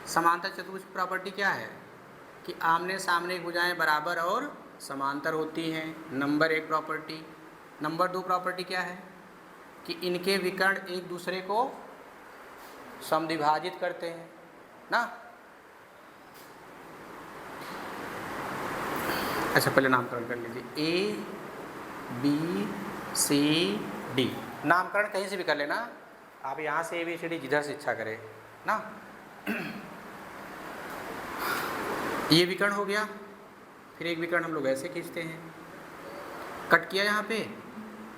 समांतर चतुर्भुज की प्रॉपर्टी क्या है कि आमने सामने भुजाएं बराबर और समांतर होती हैं, नंबर 1 प्रॉपर्टी। नंबर 2 प्रॉपर्टी क्या है कि इनके विकर्ण एक दूसरे को समद्विभाजित करते हैं ना। अच्छा, पहले नामकरण कर लीजिए, A B C D। नामकरण कहीं से भी कर लेना आप, यहाँ से ABCD जिधर से इच्छा करें ना। ये विकर्ण हो गया, फिर एक विकर्ण हम लोग ऐसे खींचते हैं, कट किया यहाँ पे,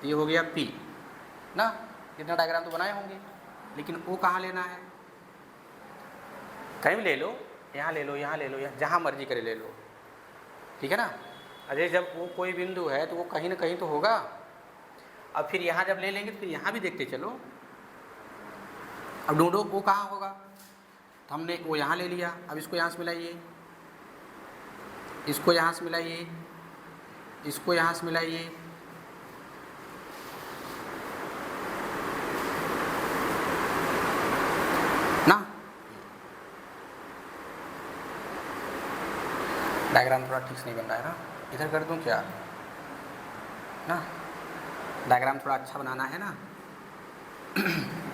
ये हो गया P ना। इतना डायग्राम तो बनाए होंगे, लेकिन O कहाँ लेना है, कहीं भी ले लो, यहाँ ले लो, यहाँ ले लो, या जहाँ मर्जी करे ले लो, ठीक है ना। अरे जब वो कोई बिंदु है तो वो कहीं ना कहीं तो होगा। अब फिर यहाँ जब ले लेंगे तो फिर यहाँ भी देखते चलो। अब ढूंढो वो कहाँ होगा, तो हमने वो यहाँ ले लिया। अब इसको यहाँ से मिलाइए, इसको यहाँ से मिलाइए, इसको यहाँ से मिलाइए, ना। डायग्राम थोड़ा ठीक से नहीं बन रहा है ना, इधर कर दूं क्या ना। डायग्राम थोड़ा अच्छा बनाना है ना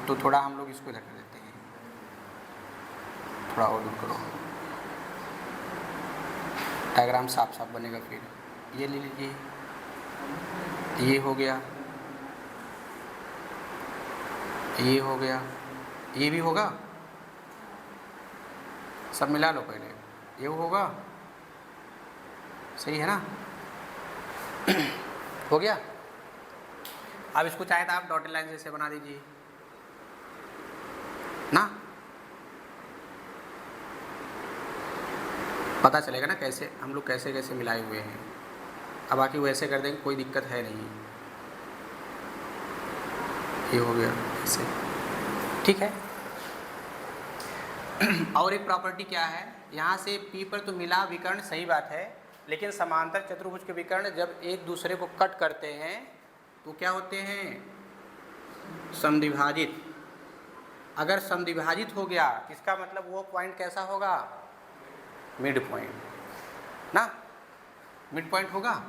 तो थोड़ा हम लोग इसको इधर कर देते हैं, थोड़ा और दूर करो, डायग्राम साफ साफ बनेगा। फिर ये ले लीजिए, ये हो गया, ये हो गया, ये भी होगा, सब मिला लो पहले, ये होगा, सही है ना। हो गया। अब इसको चाहे तो आप डॉटेड लाइन जैसे बना दीजिए ना, पता चलेगा ना कैसे हम लोग कैसे कैसे मिलाए हुए हैं। अब बाकी वो ऐसे कर देंगे, कोई दिक्कत है नहीं। ये हो गया ऐसे, ठीक है। और एक प्रॉपर्टी क्या है, यहाँ से P पर तो मिला विकर्ण, सही बात है, लेकिन समांतर चतुर्भुज के विकर्ण जब एक दूसरे को कट करते हैं तो क्या होते हैं, समद्विभाजित। अगर समद्विभाजित हो गया इसका मतलब वो पॉइंट कैसा होगा, मिड पॉइंट ना, मिड पॉइंट होगा।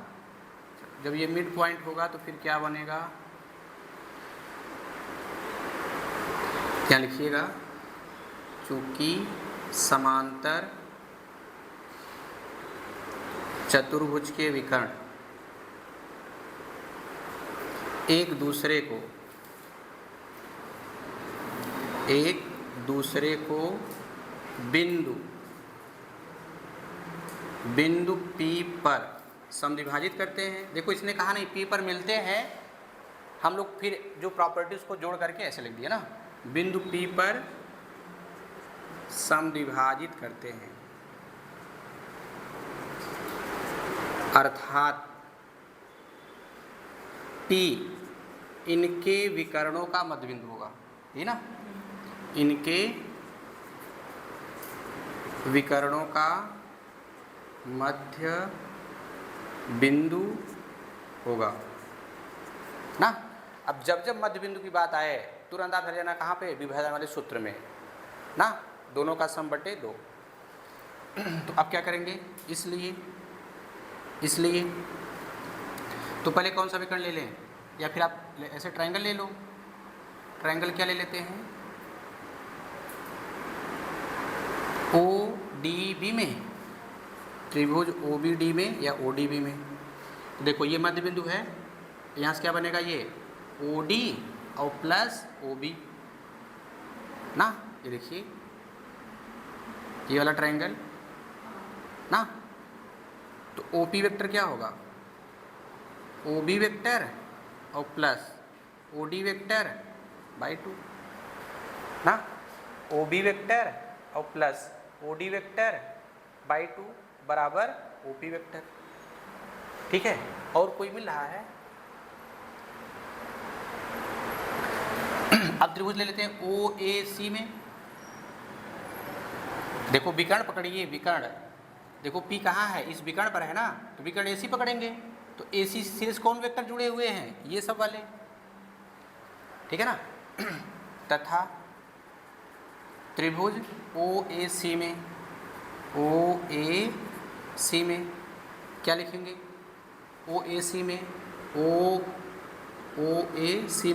जब ये मिड पॉइंट होगा तो फिर क्या बनेगा, क्या लिखिएगा, चूंकि समांतर चतुर्भुज के विकर्ण एक दूसरे को बिंदु P पर समद्विभाजित करते हैं। देखो इसने कहा नहीं P पर मिलते हैं, हम लोग फिर जो प्रॉपर्टीज को जोड़ करके ऐसे लिख दिया ना, बिंदु P पर समद्विभाजित करते हैं, अर्थात P इनके विकर्णों का मध्य बिंदु होगा, ये ना, इनके विकर्णों का मध्य बिंदु होगा ना। अब जब जब मध्य बिंदु की बात आए तुरंत आप जाना कहाँ पे, विभाजन वाले सूत्र में ना, दोनों का सम बटे 2। तो अब क्या करेंगे, इसलिए तो पहले कौन सा विकर्ण ले लें, या फिर आप ऐसे ट्रायंगल ले लो। ट्रायंगल क्या ले लेते हैं, ODB में, त्रिभुज OBD में या ODB में। तो देखो ये मध्य बिंदु है, यहाँ से क्या बनेगा, ये OD और प्लस OB ना, ये देखिए ये वाला ट्रायंगल ना। तो OP वेक्टर क्या होगा, OB वेक्टर और प्लस OD वेक्टर बाई 2 ना, OB वेक्टर और प्लस OD वेक्टर बाई 2 बराबर OP वेक्टर, ठीक है। और कोई मिल रहा है, अब त्रिभुज ले लेते हैं OAC में। देखो विकर्ण पकड़िए, विकर्ण देखो P कहाँ है, इस विकर्ण पर है ना, तो विकर्ण AC पकड़ेंगे, तो AC से कौन वेक्टर जुड़े हुए हैं, ये सब वाले, ठीक है ना। तथा त्रिभुज OAC में क्या लिखेंगे, OAC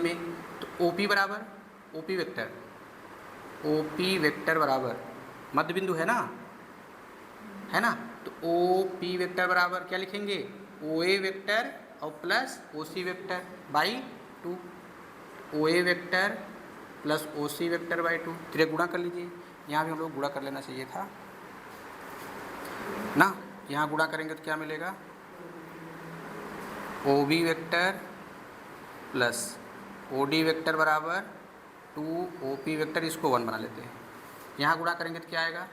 में तो OP बराबर OP वेक्टर बराबर मध्य बिंदु है ना, तो OP वेक्टर बराबर क्या लिखेंगे, OA वेक्टर और plus OC vector by 2, OA vector plus OC vector by 2। फिर गुणा कर लीजिए, यहाँ भी हम लोग गुणा कर लेना चाहिए था ना। यहाँ गुणा करेंगे तो क्या मिलेगा, OB vector plus OD vector बराबर 2OP वेक्टर, इसको 1 बना लेते हैं। यहाँ गुणा करेंगे तो क्या आएगा,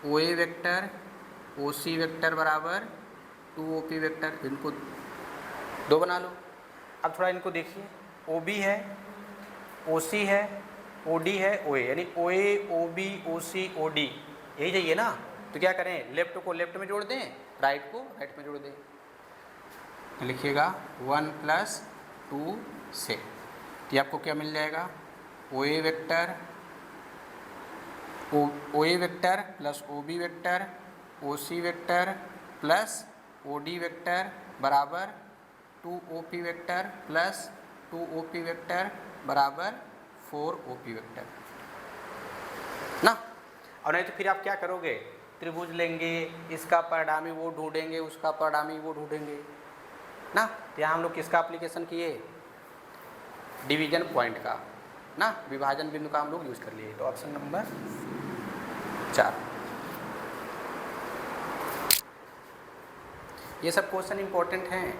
OA वेक्टर OC वेक्टर बराबर 2OP वेक्टर, इनको 2 बना लो। अब थोड़ा इनको देखिए, OB है, OC है, OD है, OA, यानी OA OB OC OD यही चाहिए ना। तो क्या करें, लेफ्ट को लेफ्ट में जोड़ दें, राइट को राइट में जोड़ दें, तो लिखिएगा 1 + 2 से, तो आपको क्या मिल जाएगा, OA vector plus OB vector OC vector plus OD vector बराबर 2OP vector plus 2OP vector बराबर 4OP वेक्टर ना। और नहीं तो फिर आप क्या करोगे, त्रिभुज लेंगे, इसका परिणामी वो ढूंढेंगे, उसका परिणामी वो ढूंढेंगे ना। तो यहाँ हम लोग किसका एप्लीकेशन किए, डिवीजन पॉइंट का ना, विभाजन बिंदु का हम लोग यूज कर लिए। तो ऑप्शन नंबर 4। ये सब क्वेश्चन इंपॉर्टेंट हैं।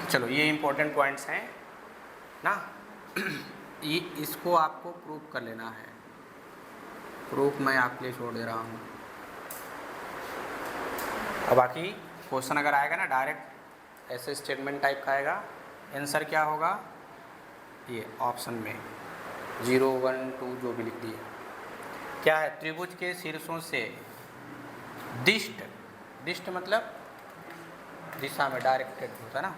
चलो ये इंपॉर्टेंट पॉइंट्स हैं ना, ये इसको आपको प्रूफ कर लेना है। प्रूफ मैं आपके लिए छोड़ दे रहा हूँ। और बाकी क्वेश्चन अगर आएगा ना डायरेक्ट ऐसे स्टेटमेंट टाइप का आएगा, आंसर क्या होगा, ये ऑप्शन में 0, 1, 2 जो भी लिख दिए। क्या है, त्रिभुज के शीर्षों से दिष्ट, दिष्ट मतलब दिशा में डायरेक्टेड होता है ना,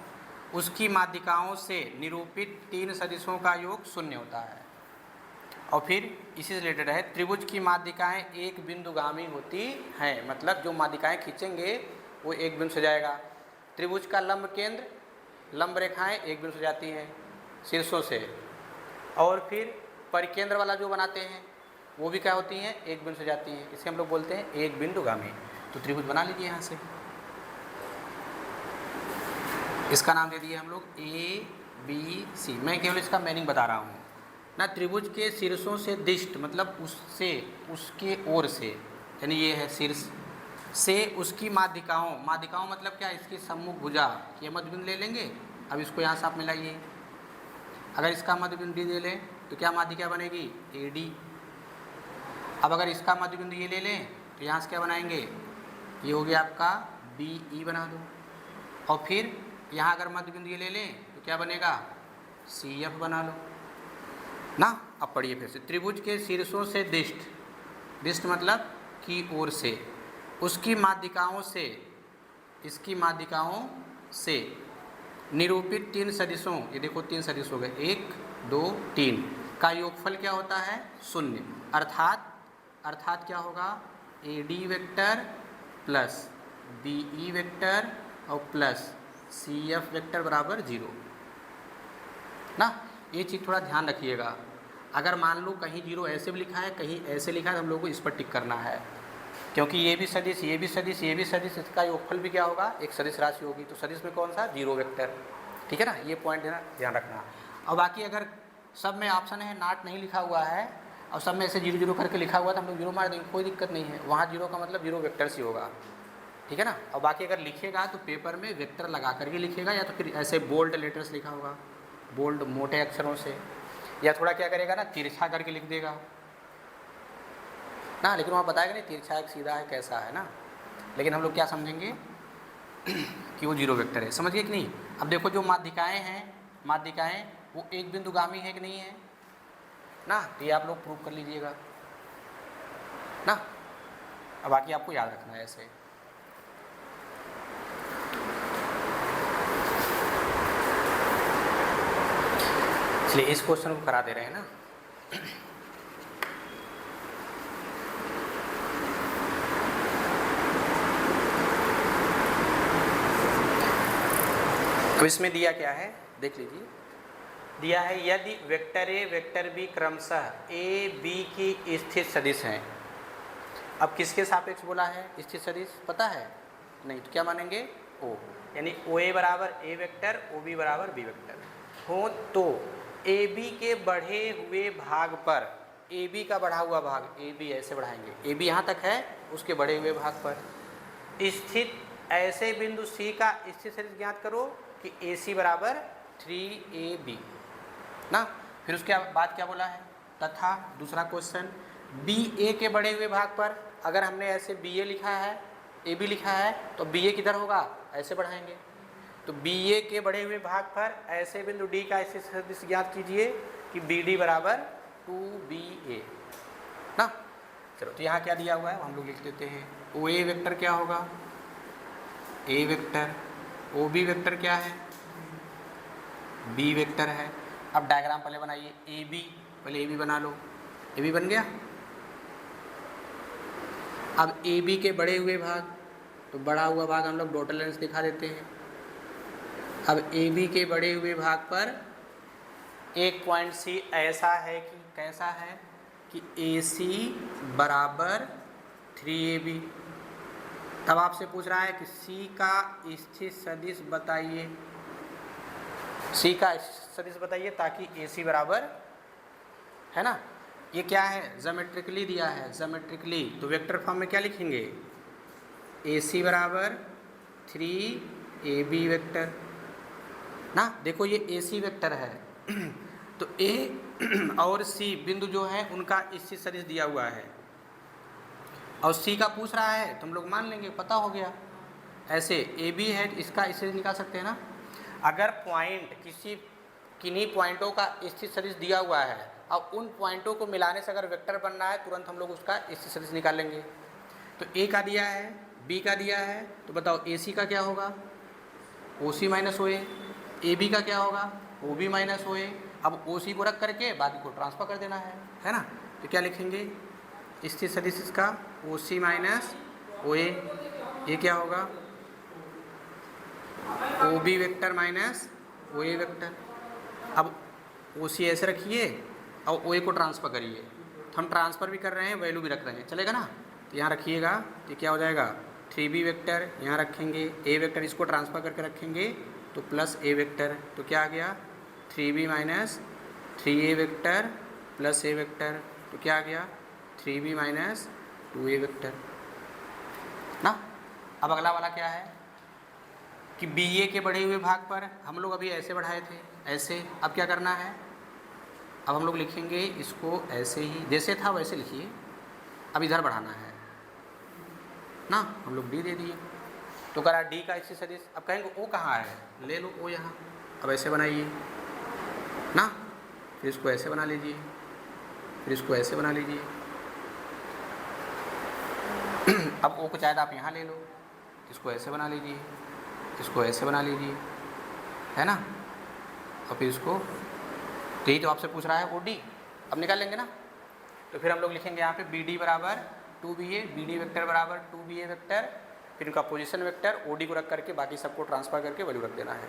उसकी माध्यिकाओं से निरूपित 3 सदिशों का योग 0 होता है। और फिर इसी से रिलेटेड है, त्रिभुज की माध्यिकाएं एक बिंदुगामी होती हैं, मतलब जो माध्यिकाएं खींचेंगे वो एक बिंदु से जाएगा। त्रिभुज का लंब केंद्र, लंब रेखाएं एक बिंदु से जाती हैं शीर्षों से, और फिर परिकेंद्र वाला जो बनाते हैं वो भी क्या होती हैं, एक बिंदु से जाती हैं। इसे हम लोग बोलते हैं एक बिंदुगामी। तो त्रिभुज बना लीजिए यहाँ से, इसका नाम दे दिए हम लोग ABC। मैं केवल इसका मीनिंग बता रहा हूँ ना। त्रिभुज के शीर्षों से दिष्ट मतलब उससे, उसके ओर से, यानी ये है शीर्ष से, उसकी माध्यिकाओं, माध्यिकाओं मतलब क्या, इसकी सम्मुख भुजा, ये मध्य बिंदु ले लेंगे। अब इसको यहाँ से आप मिलाइए, अगर इसका मध्य बिंदु D ले लें तो क्या माध्यिका बनेगी, AD। अब अगर इसका मध्य बिंदु ये ले लें तो यहाँ से क्या बनाएंगे, ये हो गया आपका BE बना दो। और फिर यहाँ अगर मध्य बिंदु ये ले लें तो क्या बनेगा, CF बना लो ना। अब पढ़िए फिर से, त्रिभुज के शीर्षों से दिष्ट, दिष्ट मतलब की ओर से, उसकी माध्यिकाओं से, इसकी माध्यिकाओं से निरूपित 3 सदिशों, ये देखो 3 सदिश हो गए, 1, 2, 3 का योगफल क्या होता है, 0। अर्थात क्या होगा, AD vector plus BE vector और प्लस CF वेक्टर बराबर 0 ना। ये चीज़ थोड़ा ध्यान रखिएगा। अगर मान लो कहीं 0 ऐसे भी लिखा है, कहीं ऐसे लिखा है, तो हम लोग को इस पर टिक करना है, क्योंकि ये भी सदिश, ये भी सदिश, ये भी सदिश, इसका योगफल भी क्या होगा, एक सदिश राशि होगी। तो सदिश में कौन सा, 0 वेक्टर, ठीक है ना। ये पॉइंट ध्यान रखना। और बाकी अगर सब में ऑप्शन है नाट नहीं लिखा हुआ है और सब में ऐसे 0, 0 करके लिखा हुआ, तो हम लोग 0 मार देंगे, कोई दिक्कत नहीं है। वहाँ 0 का मतलब 0 वेक्टर से होगा, ठीक है ना। और बाकी अगर लिखेगा तो पेपर में वेक्टर लगा करके लिखेगा, या तो फिर ऐसे बोल्ड लेटर्स लिखा होगा, बोल्ड मोटे अक्षरों से, या थोड़ा क्या करेगा ना, तिरछा करके लिख देगा ना। लेकिन वहाँ बताएगा नहीं तिरछा है सीधा है कैसा है ना। लेकिन हम लोग क्या समझेंगे कि वो 0 वेक्टर है, समझ गए कि नहीं। अब देखो जो माध्यिकाएं हैं, माध्यिकाएं वो एक बिंदुगामी है कि नहीं है ना, तो ये आप लोग प्रूव कर लीजिएगा ना। अब बाकी आपको याद रखना है ऐसे। इसलिए इस क्वेश्चन को करा दे रहे हैं ना। तो इसमें दिया क्या है, देख लीजिए। दिया है यदि वेक्टर A वेक्टर B क्रमशः A B की स्थित सदिश हैं। अब किसके सापेक्ष बोला है स्थित सदिश, पता है नहीं, तो क्या मानेंगे, O, यानी OA बराबर A वेक्टर, OB बराबर B वेक्टर हो, तो AB के बढ़े हुए भाग पर, AB का बढ़ा हुआ भाग, AB ऐसे बढ़ाएंगे, AB यहाँ तक है, उसके बढ़े हुए भाग पर स्थित ऐसे बिंदु C का स्थित सदिश ज्ञात करो कि AC बराबर 3AB ना। फिर उसके बाद क्या बोला है, तथा दूसरा क्वेश्चन BA के बढ़े हुए भाग पर, अगर हमने ऐसे BA लिखा है, AB लिखा है, तो BA किधर होगा, ऐसे बढ़ाएंगे। तो BA के बढ़े हुए भाग पर ऐसे बिंदु D का स्थित सदिश ज्ञात कीजिए कि BD बराबर 2BA ना। चलो, तो यहाँ क्या दिया हुआ है हम लोग लिख देते हैं। OA वेक्टर क्या होगा, A वेक्टर, OB वेक्टर क्या है, B वेक्टर है। अब डायग्राम पहले बनाइए, AB, पहले AB बना लो, AB बन गया। अब AB के बढ़े हुए भाग, तो बढ़ा हुआ भाग हम लोग डॉटेड लाइन से दिखा देते हैं। अब AB के बढ़े हुए भाग पर एक पॉइंट C ऐसा है कि कैसा है कि AC बराबर 3AB तब आपसे पूछ रहा है कि सी का स्थित सदिश बताइए, सी का सदिश बताइए ताकि ए सी बराबर, है ना, ये क्या है ज्योमेट्रिकली दिया है, ज्योमेट्रिकली, तो वेक्टर फॉर्म में क्या लिखेंगे, ए सी बराबर 3ab वेक्टर ना। देखो ये ए सी वेक्टर है तो ए और सी बिंदु जो है उनका स्थित सदिश दिया हुआ है और सी का पूछ रहा है तो हम लोग मान लेंगे पता हो गया। ऐसे ए बी है इसका इसे निकाल सकते हैं ना। अगर पॉइंट किसी किन्हीं पॉइंटों का स्थित सदिश दिया हुआ है और उन पॉइंटों को मिलाने से अगर वेक्टर बनना है तुरंत हम लोग उसका स्थित सदिश निकाल लेंगे। तो ए का दिया है, बी का दिया है, तो बताओ ए सी का क्या होगा, ओ सी माइनस ओ ए बी का क्या होगा, ओ बी माइनस ओ ए। अब ओ सी को रख करके बाकी को ट्रांसफर कर देना है ना। तो क्या लिखेंगे स्थित सदिश इसका ओ सी माइनस ओ ए, ये क्या होगा ओ B vector minus O A vector. अब ओ सी ऐसे रखिए और ओ ए को ट्रांसफ़र करिए, तो हम ट्रांसफ़र भी कर रहे हैं वैल्यू भी रख रहे हैं, चलेगा ना। तो यहाँ रखिएगा तो क्या हो जाएगा 3b वेक्टर, यहाँ रखेंगे ए वेक्टर, इसको ट्रांसफ़र करके रखेंगे तो प्लस ए वेक्टर, तो क्या आ गया 3b minus 3a vector plus A vector, तो क्या आ गया 3b माइनस 2a वेक्टर ना। अब अगला वाला क्या है कि बी ए के बढ़े हुए भाग पर हम लोग अभी ऐसे बढ़ाए थे ऐसे, अब क्या करना है, अब हम लोग लिखेंगे इसको ऐसे ही जैसे था वैसे लिखिए, अब इधर बढ़ाना है ना। हम लोग डी दे दिए तो करा डी का स्थित सदिश। अब कहेंगे ओ कहाँ है, ले लो ओ यहाँ, अब ऐसे बनाइए ना, फिर इसको ऐसे बना लीजिए, फिर इसको ऐसे बना लीजिए अब ओ को चाहे आप यहाँ ले लो, इसको ऐसे बना लीजिए, इसको ऐसे बना लीजिए, है ना। और फिर इसको, यही तो आपसे पूछ रहा है ओ डी, अब निकाल लेंगे ना। तो फिर हम लोग लिखेंगे यहाँ पे बी डी बराबर 2ba, बी डी वेक्टर बराबर 2ba वेक्टर, फिर उनका पोजीशन वेक्टर ओ डी को रख करके बाकी सबको ट्रांसफर करके वैल्यू रख देना है।